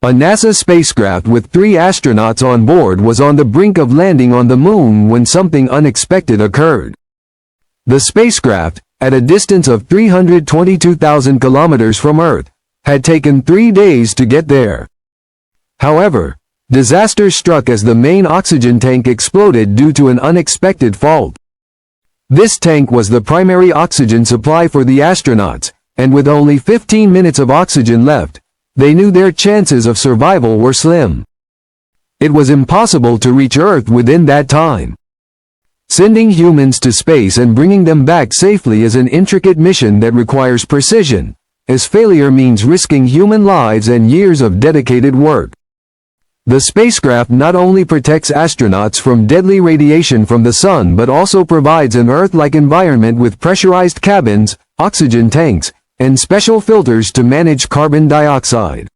A NASA spacecraft with 3 astronauts on board was on the brink of landing on the Moon when something unexpected occurred. The spacecraft, at a distance of 322,000 kilometers from Earth, had taken 3 days to get there. However, disaster struck as the main oxygen tank exploded due to an unexpected fault. This tank was the primary oxygen supply for the astronauts, and with only 15 minutes of oxygen left, they knew their chances of survival were slim. It was impossible to reach Earth within that time. Sending humans to space and bringing them back safely is an intricate mission that requires precision, as failure means risking human lives and years of dedicated work. The spacecraft not only protects astronauts from deadly radiation from the sun but also provides an Earth-like environment with pressurized cabins, oxygen tanks, and special filters to manage carbon dioxide.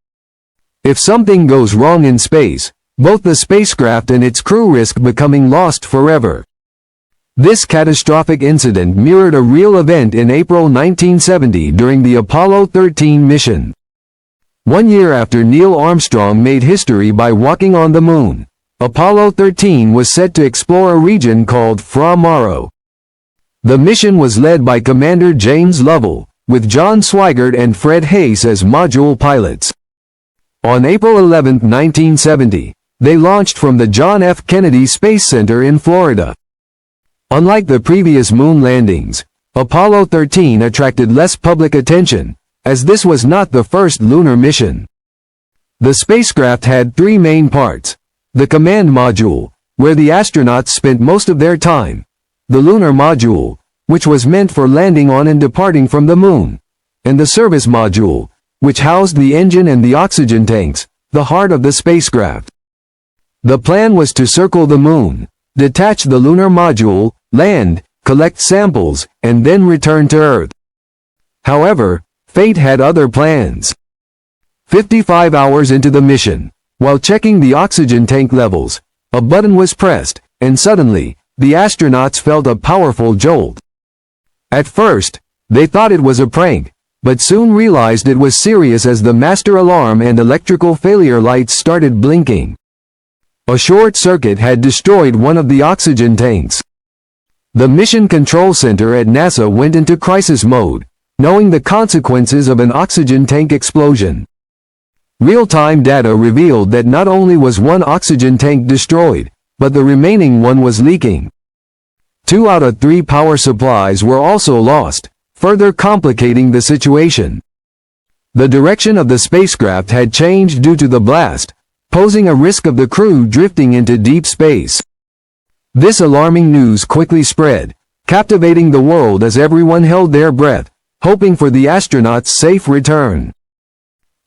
If something goes wrong in space, both the spacecraft and its crew risk becoming lost forever. This catastrophic incident mirrored a real event in April 1970 during the Apollo 13 mission. 1 year after Neil Armstrong made history by walking on the Moon, Apollo 13 was set to explore a region called Fra Mauro. The mission was led by Commander James Lovell, with John Swigert and Fred Haise as module pilots. On April 11, 1970, they launched from the John F. Kennedy Space Center in Florida. Unlike the previous moon landings, Apollo 13 attracted less public attention, as this was not the first lunar mission. The spacecraft had 3 main parts: the command module, where the astronauts spent most of their time; the lunar module, which was meant for landing on and departing from the Moon; and the service module, which housed the engine and the oxygen tanks, the heart of the spacecraft. The plan was to circle the Moon, detach the lunar module, land, collect samples, and then return to Earth. However, fate had other plans. 55 hours into the mission, while checking the oxygen tank levels, a button was pressed, and suddenly, the astronauts felt a powerful jolt. At first, they thought it was a prank, but soon realized it was serious as the master alarm and electrical failure lights started blinking. A short circuit had destroyed one of the oxygen tanks. The Mission Control Center at NASA went into crisis mode, knowing the consequences of an oxygen tank explosion. Real-time data revealed that not only was one oxygen tank destroyed, but the remaining one was leaking. 2 out of 3 power supplies were also lost, further complicating the situation. The direction of the spacecraft had changed due to the blast, posing a risk of the crew drifting into deep space. This alarming news quickly spread, captivating the world as everyone held their breath, hoping for the astronauts' safe return.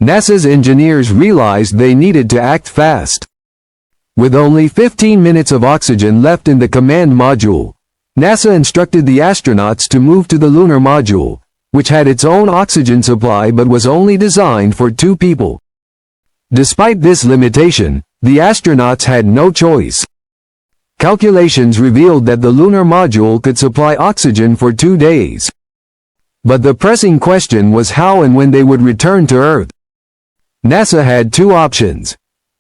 NASA's engineers realized they needed to act fast. With only 15 minutes of oxygen left in the command module, NASA instructed the astronauts to move to the lunar module, which had its own oxygen supply but was only designed for 2 people. Despite this limitation, the astronauts had no choice. Calculations revealed that the lunar module could supply oxygen for 2 days. But the pressing question was how and when they would return to Earth. NASA had 2 options.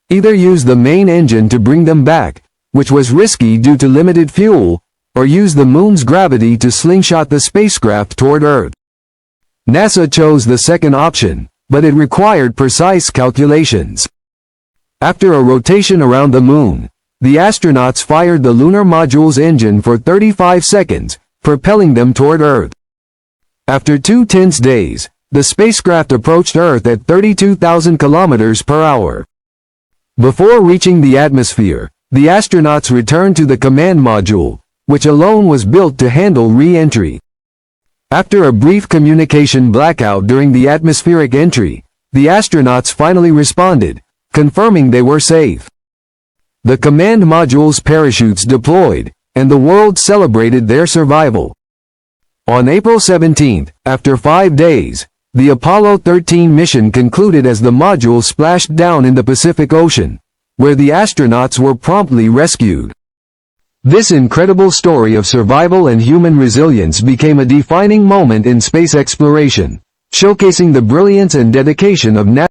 Either use the main engine to bring them back, which was risky due to limited fuel, or use the Moon's gravity to slingshot the spacecraft toward Earth. NASA chose the second option, but it required precise calculations. After a rotation around the Moon, the astronauts fired the lunar module's engine for 35 seconds, propelling them toward Earth. After 2 tense days, the spacecraft approached Earth at 32,000 kilometers per hour. Before reaching the atmosphere, the astronauts returned to the command module, which alone was built to handle re-entry. After a brief communication blackout during the atmospheric entry, the astronauts finally responded, confirming they were safe. The command module's parachutes deployed, and the world celebrated their survival. On April 17, after 5 days, the Apollo 13 mission concluded as the module splashed down in the Pacific Ocean, where the astronauts were promptly rescued. This incredible story of survival and human resilience became a defining moment in space exploration, showcasing the brilliance and dedication of NASA.